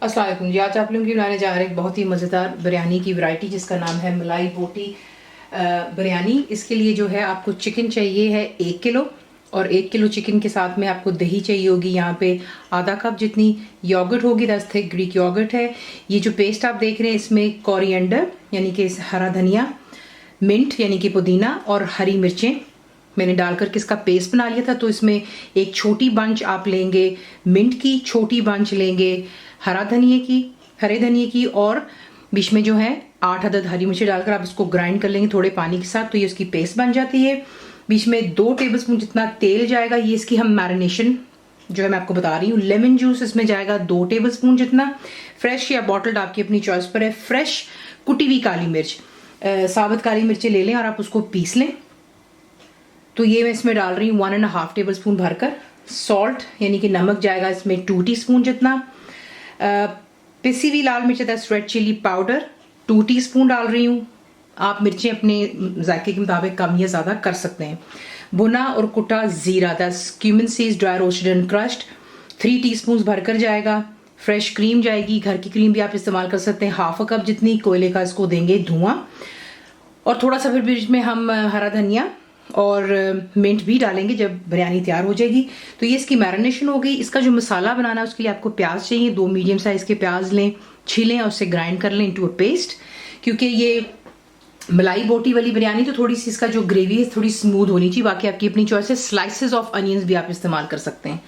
अस्सलाम वालेकुम जी। आज आप लोगों की बनाने जा रहे हैं एक बहुत ही मज़ेदार बिरयानी की वैरायटी जिसका नाम है मलाई बोटी बिरयानी। इसके लिए जो है आपको चिकन चाहिए है 1 किलो और 1 किलो चिकन के साथ में आपको दही चाहिए होगी यहाँ पे आधा कप जितनी, योगर्ट होगी 10 थिक ग्रीक योगर्ट है। ये जो पेस्ट आप देख रहे हैं इसमें कोरिएंडर यानी कि हरा धनिया, मिंट यानी कि पुदीना और हरी मिर्चें मैंने डालकर के इसका पेस्ट बना लिया था। तो इसमें एक छोटी बंच आप लेंगे मिंट की, छोटी बंच लेंगे हरे धनिए की और बीच में जो है 8 अदद हरी मिर्ची डालकर आप इसको ग्राइंड कर लेंगे थोड़े पानी के साथ, तो ये उसकी पेस्ट बन जाती है। बीच में 2 टेबलस्पून जितना तेल जाएगा, ये इसकी हम मैरिनेशन जो है मैं आपको बता रही हूँ। लेमन जूस इसमें जाएगा 2 टेबलस्पून जितना, फ्रेश या बॉटल्ड आपकी अपनी चॉइस पर है। फ्रेश कुटी हुई काली मिर्च, साबुत काली मिर्चें ले लें और आप उसको पीस लें। तो ये मैं इसमें डाल रही हूँ 1.5 टेबलस्पून भरकर। सॉल्ट यानी कि नमक जाएगा इसमें 2 टीस्पून जितना। पिसी हुई लाल मिर्च रेड चिली पाउडर 2 टीस्पून डाल रही हूँ। आप मिर्चें अपने जायके के मुताबिक कम या ज़्यादा कर सकते हैं। भुना और कुटा जीरा 10 cumin seeds dry roasted and crushed 3 teaspoon भरकर जाएगा। फ्रेश क्रीम जाएगी, घर की क्रीम भी आप इस्तेमाल कर सकते हैं, हाफ कप जितनी। कोयले का इसको देंगे धुआं और थोड़ा सा फिर बीच में हम हरा धनिया और मिंट भी डालेंगे जब बिरयानी तैयार हो जाएगी। तो ये इसकी मैरिनेशन हो गई। इसका जो मसाला बनाना है उसके लिए आपको प्याज चाहिए, 2 मीडियम साइज के प्याज लें, छीलें और उसे ग्राइंड कर लें इनटू अ पेस्ट। क्योंकि ये मलाई बोटी वाली बिरयानी तो थोड़ी सी इसका जो ग्रेवी है थोड़ी स्मूथ होनी चाहिए, बाकी आपकी अपनी चॉइस है। स्लाइसेस ऑफ अनियंस भी आप इस्तेमाल कर सकते हैं।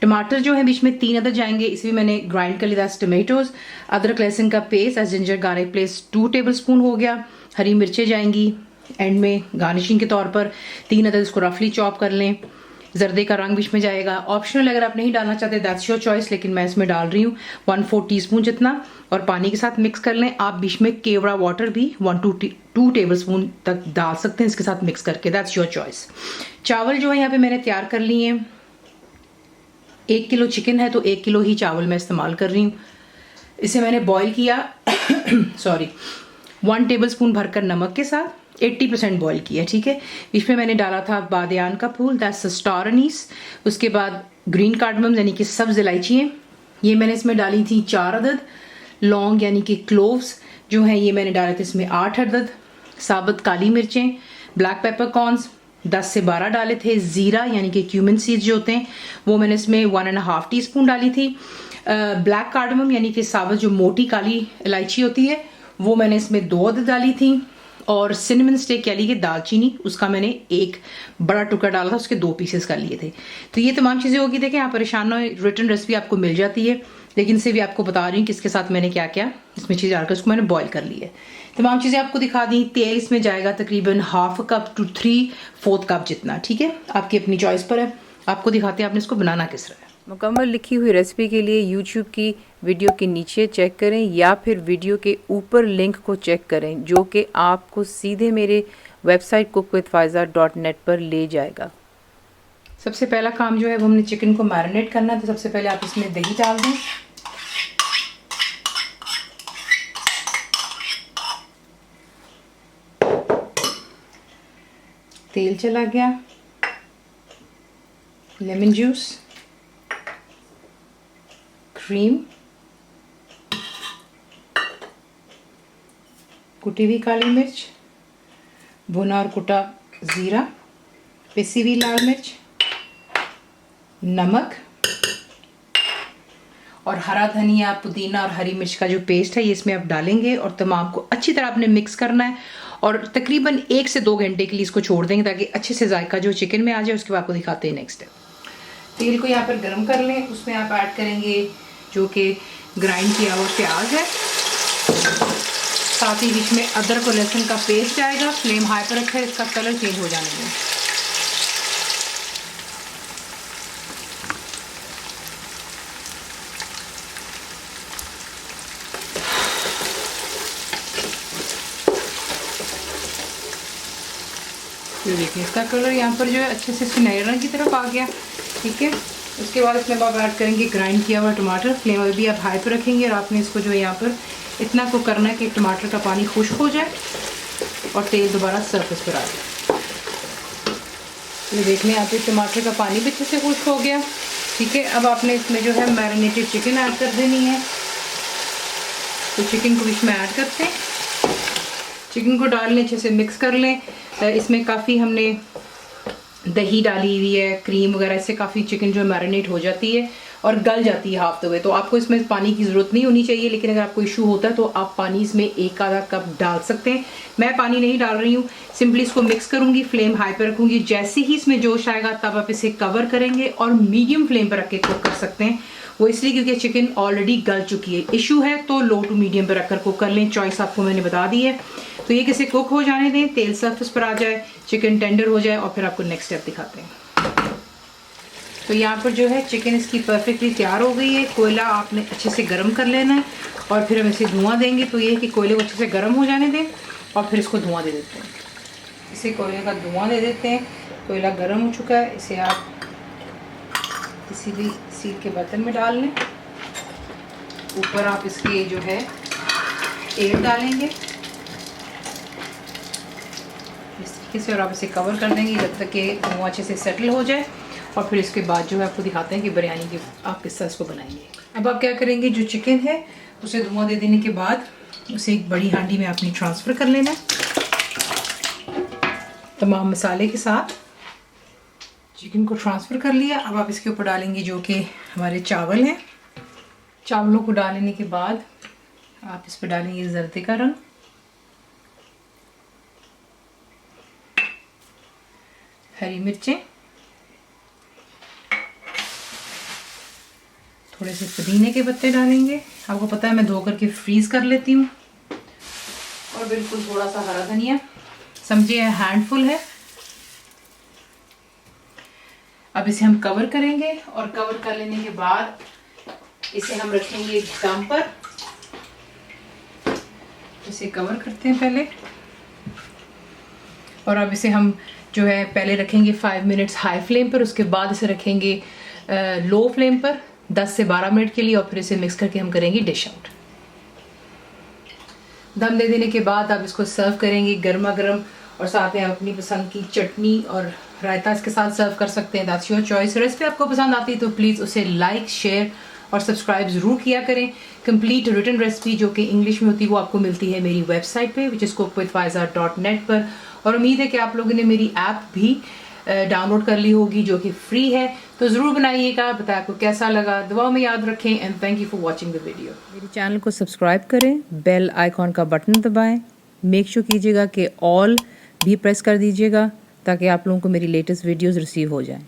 टमाटर जो है बीच में 3 अदर जाएंगे, इसे भी मैंने ग्राइंड कर लिया। टमेटोज, अदरक लहसुन का paste, ginger garlic paste 2 tablespoon हो गया। हरी मिर्चें जाएंगी एंड में गार्निशिंग के तौर पर 3 अदर, इसको रफली चॉप कर लें। जर्दे का रंग बीच में जाएगा, ऑप्शनल अगर आप नहीं डालना चाहते दैट्स योर चॉइस, लेकिन मैं इसमें डाल रही हूँ 1/4 टीस्पून जितना और पानी के साथ मिक्स कर लें। आप बीच में केवड़ा वाटर भी 1 to 2 टेबलस्पून तक डाल सकते हैं इसके साथ मिक्स करके, दैट्स योर चॉइस। चावल जो है यहाँ पे मैंने तैयार कर लिए हैं। 1 किलो चिकन है तो 1 किलो ही चावल मैं इस्तेमाल कर रही हूँ। इसे मैंने बॉईल किया 1 टेबलस्पून भरकर नमक के साथ 80% बॉईल किया, ठीक है। इसमें मैंने डाला था बादियान का फूल, दैट्स स्टार अनीस। उसके बाद ग्रीन कार्डमम यानी कि सब्ज इलायचियाँ, ये मैंने इसमें डाली थी 4 अदद। लौंग यानी कि क्लोव्स जो है ये मैंने डाले थे इसमें 8 अदद। साबुत काली मिर्चें, ब्लैक पेपर कॉर्न्स 10 से 12 डाले थे। जीरा यानी कि क्यूमिन सीड्स जो होते हैं वो मैंने इसमें 1.5 टीस्पून डाली थी। ब्लैक कार्डमम यानी कि साबुत जो मोटी काली इलायची होती है वो मैंने इसमें 2 अदद डाली थी। और सिनेमन स्टिक यानी कि दालचीनी, उसका मैंने 1 बड़ा टुकड़ा डाला था, उसके 2 पीसेस कर लिए थे। तो ये तमाम चीज़ें होगी। देखें आप परेशान ना हो, रिटर्न रेसिपी आपको मिल जाती है, लेकिन इसे भी आपको बता रही हूँ कि इसके साथ मैंने क्या क्या इसमें चीज़ डालकर उसको मैंने बॉईल कर ली है। तमाम चीज़ें आपको दिखा दी। तेल इसमें जाएगा तकरीबन 1/2 कप to 3/4 कप जितना, ठीक है, आपकी अपनी चॉइस पर है। आपको दिखाते हैं आपने इसको बनाना किस तरह है। मुकम्मल लिखी हुई रेसिपी के लिए YouTube की वीडियो के नीचे चेक करें या फिर वीडियो के ऊपर लिंक को चेक करें जो कि आपको सीधे मेरे वेबसाइट cook-with-faiza.net पर ले जाएगा। सबसे पहला काम जो है वो हमने चिकन को मैरिनेट करना है। तो सबसे पहले आप इसमें दही डाल दें। तेल चला गया, लेमन जूस, क्रीम, कुटी हुई काली मिर्च, भुना और कुटा जीरा, पिसी हुई लाल मिर्च, नमक और हरा धनिया, पुदीना और हरी मिर्च का जो पेस्ट है ये इसमें आप डालेंगे और तमाम को अच्छी तरह आपने मिक्स करना है और तकरीबन 1 से 2 घंटे के लिए इसको छोड़ देंगे ताकि अच्छे से जायका जो चिकन में आ जाए। उसके बाद आपको दिखाते हैं नेक्स्ट। तेल को यहाँ पर गर्म कर लें, उसमें आप ऐड करेंगे जो कि ग्राइंड किया हुआ प्याज है, साथ ही बीच में अदरक और लहसुन का पेस्ट आएगा। फ्लेम हाई पर रखें, इसका कलर चेंज हो जाने दें। ये देखिए इसका कलर यहाँ पर जो है अच्छे से सुनहरे रंग की तरफ आ गया, ठीक है। उसके बाद इसमें आप ऐड करेंगे ग्राइंड किया हुआ टमाटर। फ्लेम अभी भी आप हाई पर रखेंगे और आपने इसको जो है यहाँ पर इतना को करना है कि टमाटर का पानी खुश्क हो जाए और तेल दोबारा सरफेस पर आ जाए। ये देख लें यहाँ पे टमाटर का पानी भी अच्छे से खुश्क हो गया, ठीक है। अब आपने इसमें जो है मैरिनेटेड चिकन ऐड कर देनी है। तो चिकन को इसमें ऐड करते हैं। चिकन को डाल लें, अच्छे से मिक्स कर लें। इसमें काफ़ी हमने दही डाली हुई है, क्रीम वगैरह, इससे काफ़ी चिकन जो मैरिनेट हो जाती है और गल जाती है हाफ द वे। तो आपको इसमें पानी की ज़रूरत नहीं होनी चाहिए, लेकिन अगर आपको इशू होता है तो आप पानी इसमें 1 आधा कप डाल सकते हैं। मैं पानी नहीं डाल रही हूँ, सिंपली इसको मिक्स करूँगी, फ्लेम हाई पर रखूँगी। जैसे ही इसमें जोश आएगा तब आप इसे कवर करेंगे और मीडियम फ्लेम पर रख के कुक कर सकते हैं। वो इसलिए क्योंकि चिकन ऑलरेडी गल चुकी है। इशू है तो लो टू मीडियम पर रखकर कुक कर लें, चॉइस आपको मैंने बता दी है। तो ये कैसे कुक हो जाने दें, तेल सरफेस पर आ जाए, चिकन टेंडर हो जाए और फिर आपको नेक्स्ट स्टेप दिखाते हैं। तो यहाँ पर जो है चिकन इसकी परफेक्टली तैयार हो गई है। कोयला आपने अच्छे से गर्म कर लेना है और फिर हम इसे धुआं देंगे। तो ये है कि कोयले को अच्छे से गर्म हो जाने दें और फिर इसको धुआं दे देते हैं। इसे कोयले का धुआं दे देते हैं। कोयला गर्म हो चुका है, इसे आप किसी भी स्टील के बर्तन में डाल लें। ऊपर आप इसके जो है एयर डालेंगे इस तरीके से और आप इसे कवर कर देंगे जब तक कि धुआं अच्छे से सेटल हो जाए। और फिर इसके बाद जो है आपको दिखाते हैं कि बिरयानी की आप किस तरह इसको बनाएंगे। अब आप क्या करेंगे, जो चिकन है उसे धुआं दे देने के बाद उसे एक बड़ी हांडी में आपने ट्रांसफ़र कर लेना है तमाम मसाले के साथ। चिकन को ट्रांसफ़र कर लिया। अब आप इसके ऊपर डालेंगे जो कि हमारे चावल हैं। चावलों को डालने के बाद आप इस पर डालेंगे जर्दे का रंग, हरी मिर्चें, थोड़े से पुदीने के पत्ते डालेंगे। आपको पता है मैं धो करके फ्रीज कर लेती हूँ। और बिल्कुल थोड़ा सा हरा धनिया, समझिए हैंडफुल है। अब इसे हम कवर करेंगे और कवर कर लेने के बाद इसे हम रखेंगे दम पर। इसे कवर करते हैं पहले और अब इसे हम जो है पहले रखेंगे 5 मिनट्स हाई फ्लेम पर, उसके बाद इसे रखेंगे लो फ्लेम पर 10 से 12 मिनट के लिए और फिर इसे मिक्स करके हम करेंगे डिश आउट। दम दे देने के बाद आप इसको सर्व करेंगे गर्मा गर्म और साथ में अपनी पसंद की चटनी और रायता इसके साथ सर्व कर सकते हैं। That's your choice. रेसिपी आपको पसंद आती है तो प्लीज़ उसे लाइक, शेयर और सब्सक्राइब ज़रूर किया करें। कंप्लीट रिटन रेसिपी जो कि इंग्लिश में होती है वो आपको मिलती है मेरी वेबसाइट पे विच इज़ cookwithfaiza.net पर। और उम्मीद है कि आप लोगों ने मेरी ऐप भी डाउनलोड कर ली होगी जो कि फ्री है। तो ज़रूर बनाइएगा, बताएं आपको कैसा लगा। दुआ में याद रखें and thank you for watching the video. मेरे चैनल को सब्सक्राइब करें, बेल आइकॉन का बटन दबाएं, मेक श्योर कीजिएगा कि ऑल भी प्रेस कर दीजिएगा ताकि आप लोगों को मेरी लेटेस्ट वीडियोस रिसीव हो जाएं।